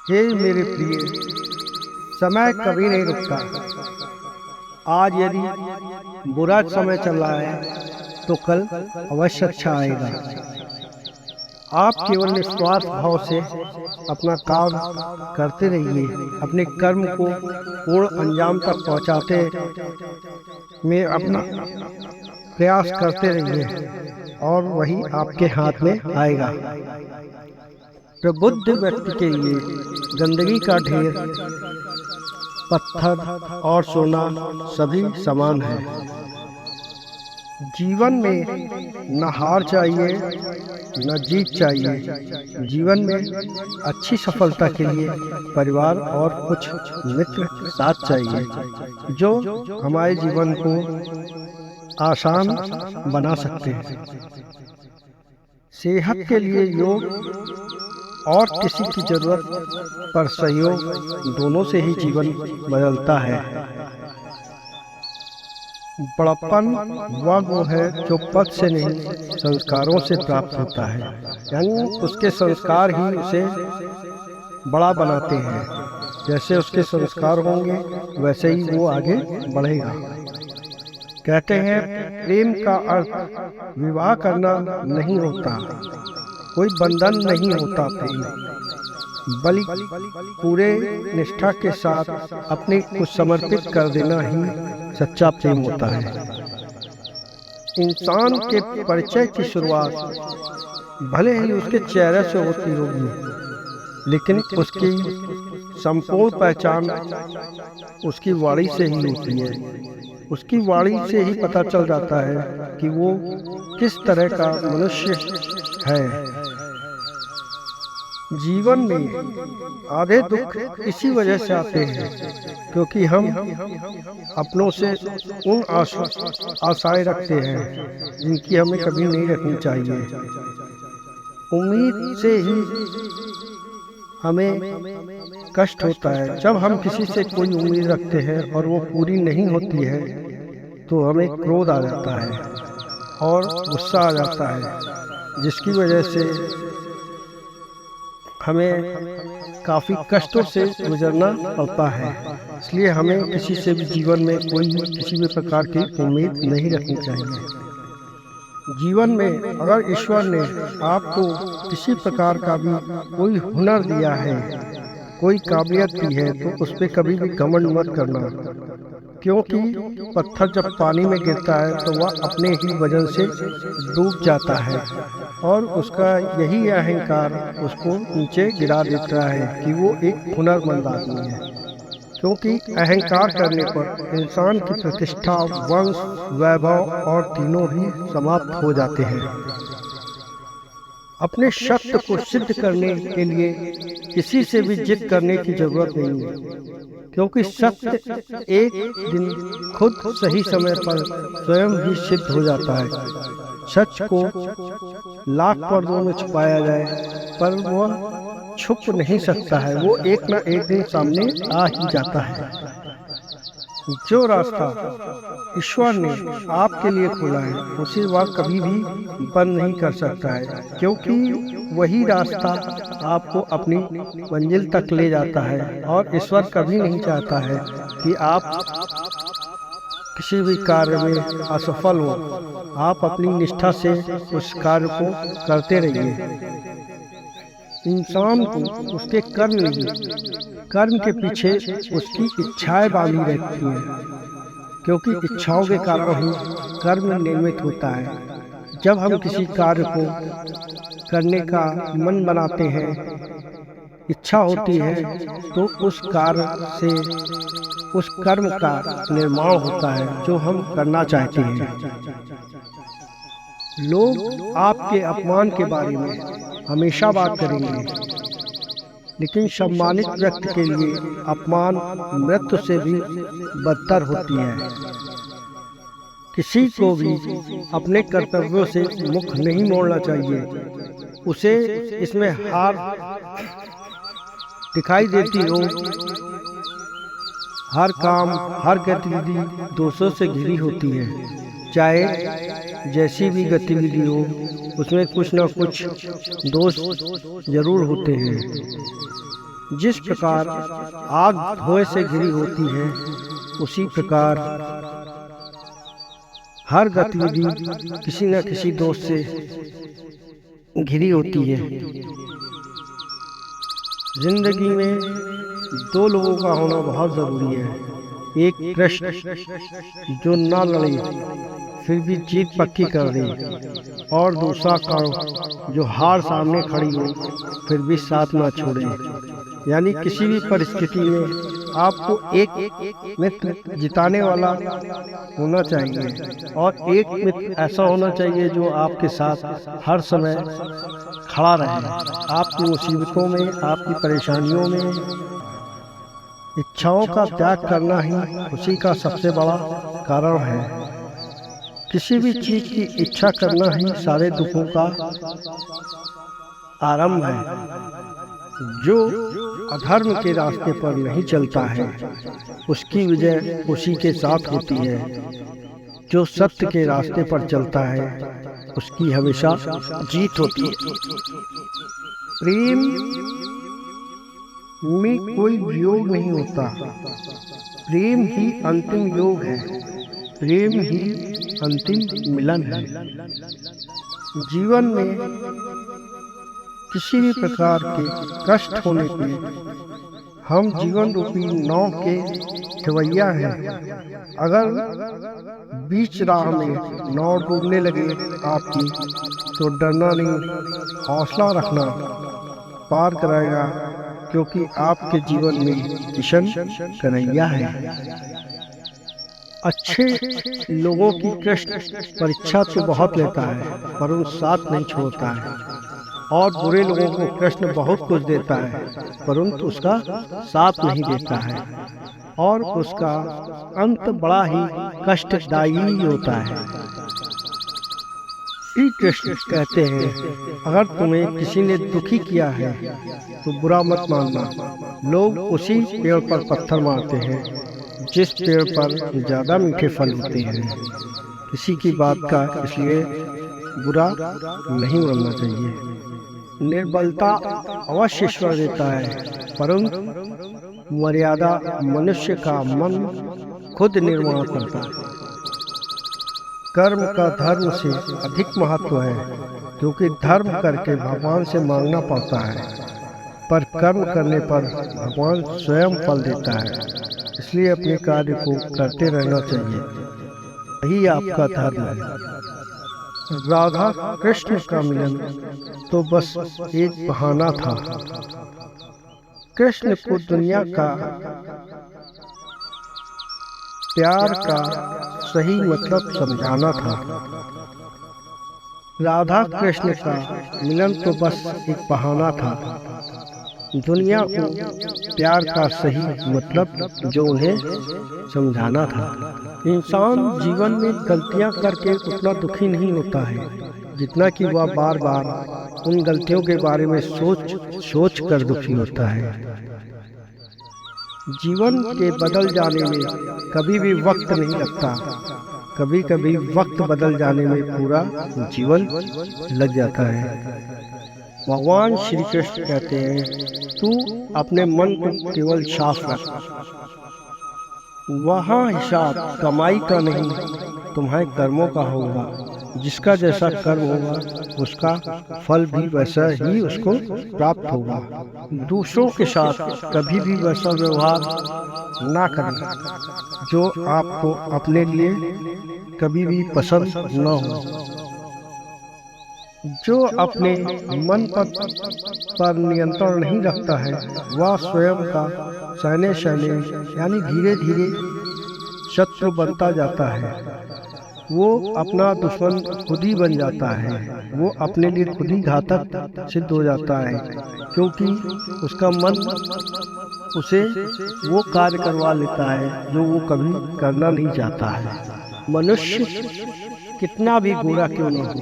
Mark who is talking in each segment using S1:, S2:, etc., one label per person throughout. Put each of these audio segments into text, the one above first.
S1: हे मेरे प्रिय, समय कभी नहीं रुकता। आज यदि बुरा समय चल रहा है तो कल अवश्य अच्छा आएगा। आप केवल निस्वार्थ भाव से अपना काम करते रहिए, अपने कर्म को पूर्ण अंजाम तक पहुंचाते में अपना प्रयास करते रहिए और वही आपके हाथ में आएगा। प्रबुद्ध व्यक्ति के लिए गंदगी का ढेर, पत्थर और सोना सभी समान है। जीवन में न हार चाहिए न जीत चाहिए। जीवन में अच्छी सफलता के लिए परिवार और कुछ मित्र साथ चाहिए जो हमारे जीवन को आसान बना सकते हैं। सेहत के लिए योग और किसी की जरूरत पर सहयोग, दोनों से ही जीवन बदलता है। बड़प्पन वह गुण है जो पद से नहीं संस्कारों से प्राप्त होता है, यानी उसके संस्कार ही उसे बड़ा बनाते हैं। जैसे उसके संस्कार होंगे वैसे ही वो आगे बढ़ेगा। कहते हैं प्रेम का अर्थ विवाह करना नहीं होता, कोई बंधन नहीं होता प्रेम, बल्कि पूरे निष्ठा के साथ अपने को समर्पित कर देना ही सच्चा प्रेम होता है। इंसान के परिचय की शुरुआत भले ही उसके चेहरे से होती होगी, लेकिन उसकी संपूर्ण पहचान उसकी वाणी से ही होती है। उसकी वाणी से ही पता चल जाता है कि वो किस तरह का मनुष्य है। जीवन में आधे दुख इसी वजह से आते हैं क्योंकि हम अपनों से उन आशाएं रखते हैं जिनकी हमें कभी नहीं रखनी चाहिए। उम्मीद से ही हमें कष्ट होता है। जब हम किसी से कोई उम्मीद रखते हैं और वो पूरी नहीं होती है तो हमें क्रोध आ जाता है और गुस्सा आ जाता है, जिसकी वजह से हमें काफ़ी कष्टों से गुजरना पड़ता है। इसलिए हमें किसी से भी जीवन में किसी भी प्रकार की उम्मीद नहीं रखनी चाहिए। जीवन में अगर ईश्वर ने आपको किसी प्रकार का भी कोई हुनर दिया है, कोई काबिलियत दी है, तो उस पर कभी भी घमंड मत करना, क्योंकि पत्थर जब पानी में गिरता है तो वह अपने ही वजन से डूब जाता है और उसका यही अहंकार उसको नीचे गिरा देता है कि वो एक हुनरमंद आदमी है। क्योंकि अहंकार करने पर इंसान की प्रतिष्ठा, वंश, वैभव और तीनों ही समाप्त हो जाते हैं। अपने सत्य को सिद्ध करने के लिए किसी से भी जिद करने की जरूरत नहीं है, क्योंकि सत्य एक दिन खुद सही समय पर स्वयं ही सिद्ध हो जाता है। सच को लाख पर्दों में छुपाया जाए पर वह छुप नहीं सकता है, वो एक न एक दिन सामने आ ही जाता है। जो रास्ता ईश्वर ने आपके लिए खोला है उसे वह कभी भी बंद नहीं कर सकता है, क्योंकि वही रास्ता आपको अपनी मंजिल तक ले जाता है। और ईश्वर कभी नहीं चाहता है कि आप किसी भी कार्य में असफल हो। आप अपनी निष्ठा से उस कार्य को करते रहिए। इंसान को उसके कर्म नहीं, कर्म के पीछे उसकी इच्छाएं बांधी रहती हैं, क्योंकि इच्छाओं के कारण ही कर्म निर्मित होता है। जब हम किसी कार्य को करने का मन बनाते हैं, इच्छा होती है, तो उस कार्य से उस कर्म का निर्माण होता है जो हम करना चाहते हैं। लोग आपके अपमान के बारे में हमेशा बात करेंगे, लेकिन सम्मानित व्यक्ति के लिए अपमान मृत्यु से भी बदतर होती है। किसी को भी अपने कर्तव्यों से मुख नहीं मोड़ना चाहिए। उसे इसमें हार दिखाई देती हो, हर काम, हर गतिविधि दोषों से घिरी होती है। चाहे जैसी भी गतिविधि हो, उसमें कुछ न कुछ दोष जरूर होते हैं। जिस प्रकार आग धुएं से घिरी होती है, उसी प्रकार हर गतिविधि किसी न किसी दोष से घिरी होती है। जिंदगी में दो लोगों का होना बहुत जरूरी है। एक कृष्ण जो ना लड़े फिर भी जीत पक्की कर दे, और दूसरा कर्ण जो हार सामने खड़ी हो फिर भी साथ ना छोड़े। यानी किसी भी परिस्थिति में आपको एक मित्र जिताने वाला होना चाहिए, और एक मित्र ऐसा होना चाहिए जो आपके साथ हर समय खड़ा रहे, आपकी मुसीबतों में, आपकी परेशानियों में। इच्छाओं का त्याग करना ही खुशी का सबसे बड़ा कारण है। किसी भी चीज की इच्छा करना ही सारे दुखों का आरंभ है। जो अधर्म के रास्ते पर नहीं चलता है उसकी विजय खुशी के साथ होती है। जो सत्य के रास्ते पर चलता है उसकी हमेशा जीत होती है। प्रेम में कोई वियोग नहीं होता, प्रेम ही अंतिम योग है, प्रेम ही अंतिम मिलन है। जीवन में किसी भी प्रकार के कष्ट होने पे हम जीवन रूपी नाव के खेवैया हैं। अगर बीच राह में नाव डूबने लगे आपकी, तो डरना नहीं, हौसला रखना, पार कराएगा, क्योंकि आपके जीवन में किशन कन्हैया है। अच्छे लोगों की कृष्ण परीक्षा तो बहुत लेता है पर वो साथ नहीं छोड़ता है, और बुरे लोगों को कृष्ण बहुत कुछ देता है परंतु उसका साथ नहीं देता है, और उसका अंत बड़ा ही कष्टदायी होता है। श्री कृष्ण कहते हैं, अगर तुम्हें किसी ने दुखी किया है तो बुरा मत मानना। लोग उसी पेड़ पर पत्थर मारते हैं जिस पेड़ पर ज्यादा मीठे फल होते हैं। किसी की बात का इसलिए बुरा नहीं मानना चाहिए। निर्बलता अवश्य ईश्वर देता है, परंतु मर्यादा मनुष्य का मन खुद निर्माण करता है। कर्म का धर्म से अधिक महत्व है, क्योंकि धर्म करके भगवान से मांगना पड़ता है, पर कर्म करने पर भगवान स्वयं फल देता है। इसलिए अपने कार्य को करते रहना चाहिए, यही आपका धर्म है। राधा कृष्ण का मिलन तो बस एक बहाना था। कृष्ण को दुनिया का प्यार का सही मतलब समझाना था। राधा कृष्ण का मिलन तो बस एक बहाना था। दुनिया को प्यार का सही मतलब जो उन्हें समझाना था। इंसान जीवन में गलतियां करके उतना दुखी नहीं होता है जितना कि वह बार बार उन गलतियों के बारे में सोच कर दुखी होता है। जीवन के बदल जाने में कभी भी वक्त नहीं लगता, कभी कभी वक्त बदल जाने में पूरा जीवन लग जाता है। भगवान श्री कृष्ण कहते हैं, तू अपने मन को केवल साफ रख, वहाँ हिसाब कमाई का नहीं तुम्हारे कर्मों का होगा। जिसका जैसा कर्म होगा उसका फल भी वैसा ही उसको प्राप्त होगा। दूसरों के साथ कभी भी वैसा व्यवहार ना करें जो आपको अपने लिए कभी भी पसंद न हो। जो अपने मन पर नियंत्रण नहीं रखता है वह स्वयं का सहने यानी धीरे धीरे शत्रु बनता जाता है। वो अपना दुश्मन खुद ही बन जाता है, वो अपने लिए खुद ही घातक सिद्ध हो जाता है, क्योंकि उसका मन उसे वो कार्य करवा लेता है जो वो कभी करना नहीं चाहता है। मनुष्य कितना भी बुरा क्यों न हो,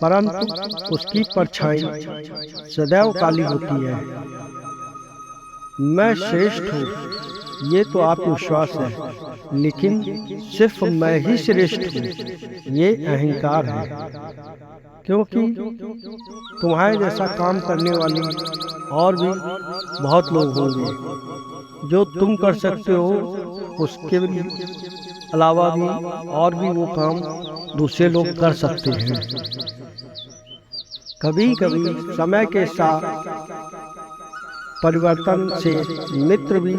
S1: परंतु उसकी परछाई सदैव काली होती है। मैं श्रेष्ठ हूँ ये तो आत्मविश्वास है, लेकिन सिर्फ मैं ही श्रेष्ठ हूँ, ये अहंकार है। क्योंकि तुम्हारे जैसा काम करने वाले और भी बहुत लोग होंगे। जो तुम कर सकते हो उसके भी अलावा भी और भी वो काम दूसरे लोग कर सकते हैं। कभी कभी समय के साथ परिवर्तन से मित्र भी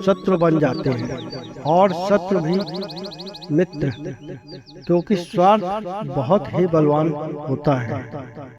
S1: शत्रु बन जाते हैं और शत्रु भी मित्र, क्योंकि स्वार्थ बहुत ही बलवान होता है।